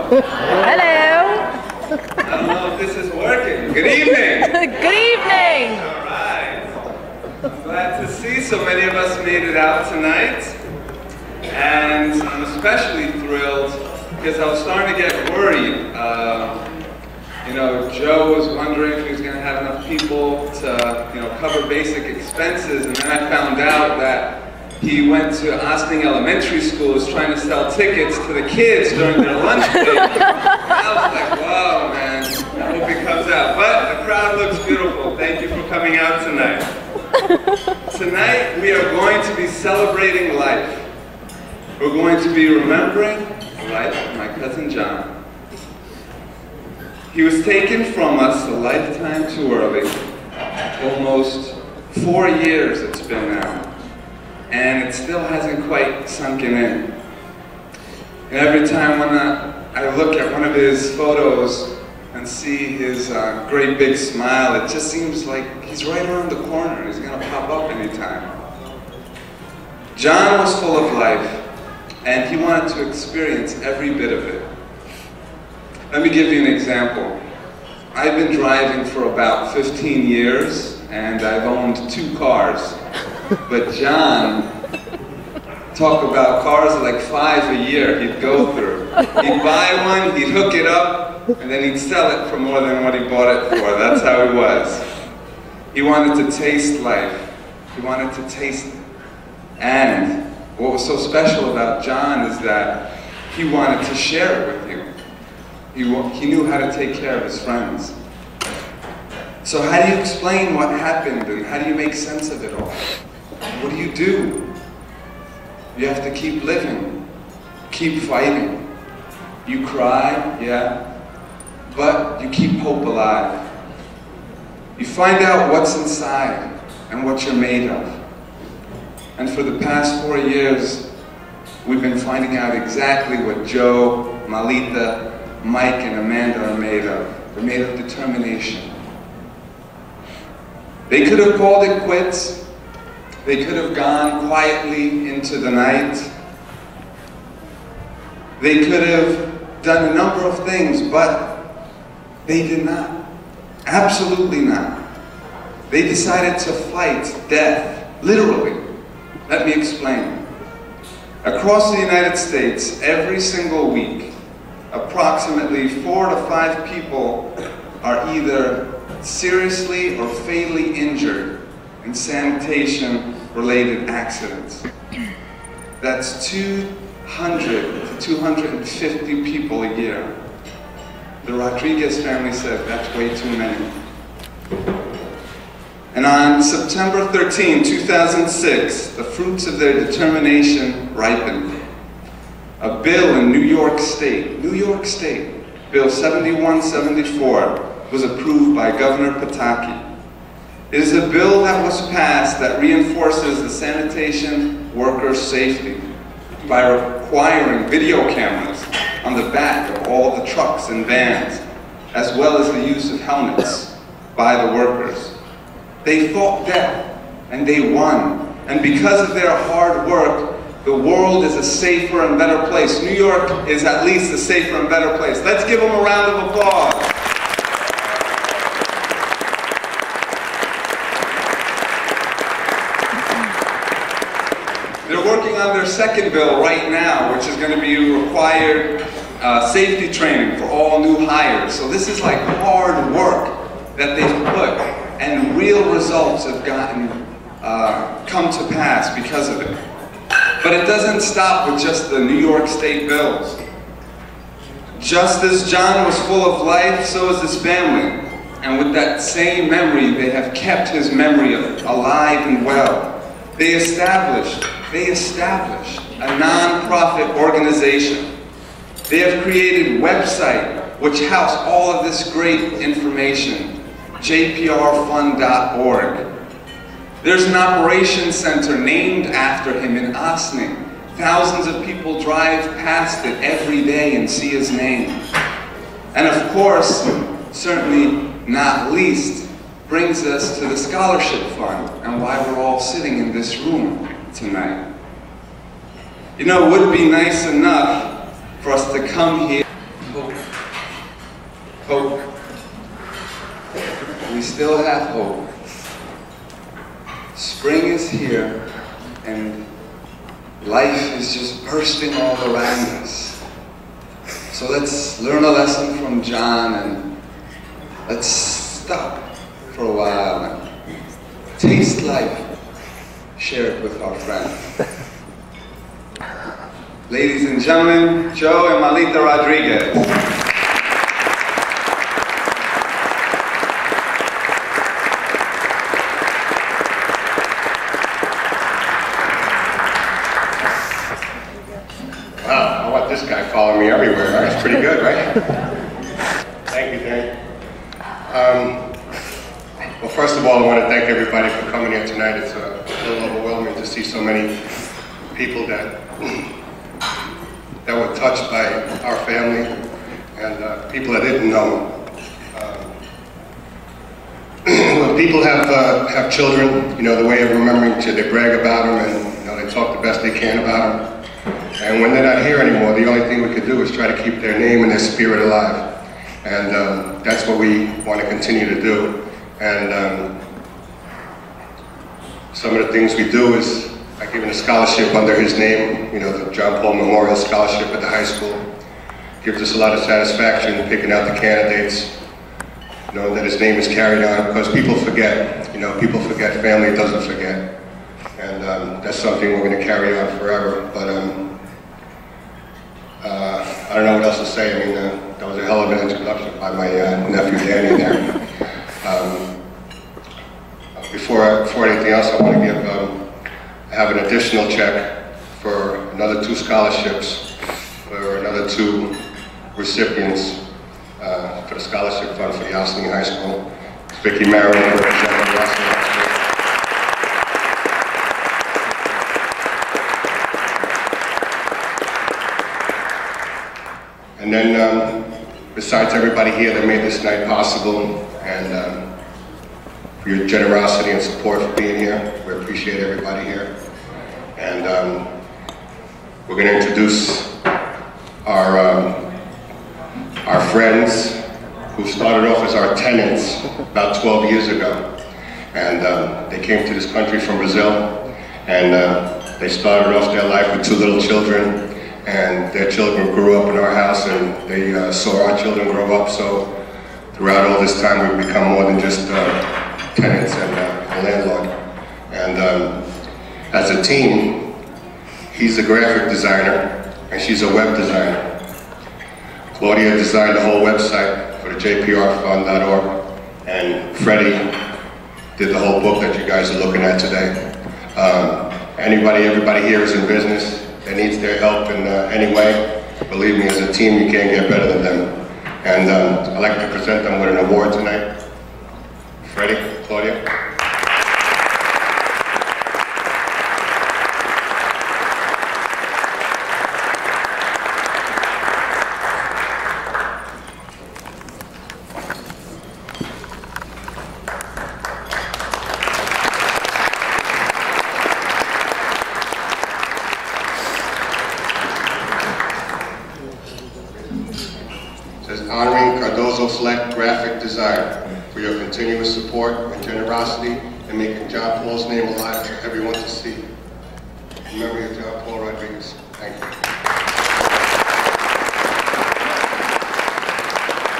Hello. I don't know if this is working. Good evening. Good evening. All right. Glad to see so many of us made it out tonight. And I'm especially thrilled because I was starting to get worried. You know, Joe was wondering if he was going to have enough people to, cover basic expenses. And then I found out that he went to Ossning Elementary School, was trying to sell tickets to the kids during their lunch break. I was like, whoa, man, I hope he comes out. But the crowd looks beautiful. Thank you for coming out tonight. Tonight, we are going to be celebrating life. We're going to be remembering the life of my cousin John. He was taken from us a lifetime too early. Almost 4 years it's been now. And it still hasn't quite sunken in. And every time when I look at one of his photos and see his great big smile, it just seems like he's right around the corner. He's gonna pop up anytime. John was full of life, and he wanted to experience every bit of it. Let me give you an example. I've been driving for about 15 years, and I've owned 2 cars. But John, talk about cars like 5 a year he'd go through. He'd buy one, he'd hook it up, and then he'd sell it for more than what he bought it for. That's how he was. He wanted to taste life. He wanted to taste it. And what was so special about John is that he wanted to share it with you. He knew how to take care of his friends. So how do you explain what happened, and how do you make sense of it all? What do? You have to keep living, keep fighting. You cry, yeah, but you keep hope alive. You find out what's inside and what you're made of. And for the past 4 years, we've been finding out exactly what Joe, Malita, Mike, and Amanda are made of. They're made of determination. They could have called it quits. They could have gone quietly into the night. They could have done a number of things, but they did not. Absolutely not. They decided to fight death, literally. Let me explain. Across the United States, every single week, approximately 4 to 5 people are either seriously or fatally injured in sanitation-related accidents. That's 200 to 250 people a year. The Rodriguez family said that's way too many. And on September 13, 2006, the fruits of their determination ripened. A bill in New York State, Bill 7174, was approved by Governor Pataki. It is a bill that was passed that reinforces the sanitation workers' safety by requiring video cameras on the back of all of the trucks and vans, as well as the use of helmets by the workers. They fought death, and they won. And because of their hard work, the world is a safer and better place. New York is at least a safer and better place. Let's give them a round of applause. They're working on their second bill right now, which is going to be required safety training for all new hires. So this is like hard work that they've put, and real results have come to pass because of it. But it doesn't stop with just the New York State bills. Just as John was full of life, so is his family. And with that same memory, they have kept his memory alive and well. They established a non-profit organization. They have created a website which house all of this great information, jprfund.org. There's an operations center named after him in Ossning. Thousands of people drive past it every day and see his name. And of course, certainly not least, brings us to the scholarship fund and why we're all sitting in this room tonight. You know, it would be nice enough for us to come here hope. Hope. We still have hope. Spring is here, and life is just bursting all around us. So let's learn a lesson from John, and let's stop for a while and taste life. Share it with our friends. Ladies and gentlemen, Joe and Malita Rodriguez. Wow, I want this guy following me everywhere. That's pretty good, right? Thank you, Danny. Well, first of all, I want to thank everybody for coming here tonight. It's a little overwhelming to see so many people that were touched by our family and people that didn't know. When people have children, you know, the way of remembering to, they brag about them and, you know, they talk the best they can about them. And when they're not here anymore, the only thing we could do is try to keep their name and their spirit alive. And that's what we want to continue to do. And some of the things we do is like giving a scholarship under his name, you know, the John Paul Memorial Scholarship at the high school. Gives us a lot of satisfaction picking out the candidates, knowing that his name is carried on, because people forget, you know, people forget, family doesn't forget. And that's something we're going to carry on forever. But I don't know what else to say. I mean, that was a hell of an introduction by my nephew Danny there. Before anything else, I want to give, I have an additional check for another 2 scholarships for another 2 recipients for the scholarship fund for the Austin High School. It's Vicky Marin representing the Austin High School. And then, besides everybody here that made this night possible, and for your generosity and support for being here. We appreciate everybody here. And we're going to introduce our friends who started off as our tenants about 12 years ago. And they came to this country from Brazil, and they started off their life with 2 little children, and their children grew up in our house, and they saw our children grow up. So throughout all this time, we've become more than just tenants and a landlord. And as a team, he's a graphic designer and she's a web designer. Claudia designed the whole website for the jprfund.org, and Freddie did the whole book that you guys are looking at today. Everybody here is in business that needs their help in any way. Believe me, as a team, you can't get better than them. And I'd like to present them with an award tonight. Freddie, Claudia. It says, honoring Cardozo Fleck Graphic Design for your continuous support and generosity in making John Paul's name alive for everyone to see. In memory of John Paul Rodriguez. Thank you.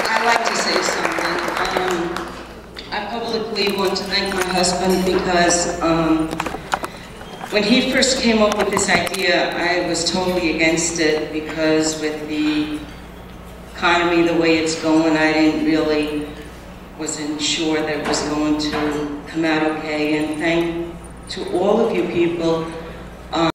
I'd like to say something. I publicly want to thank my husband because when he first came up with this idea, I was totally against it because with the economy the way it's going, wasn't sure that it was going to come out okay. And thank to all of you people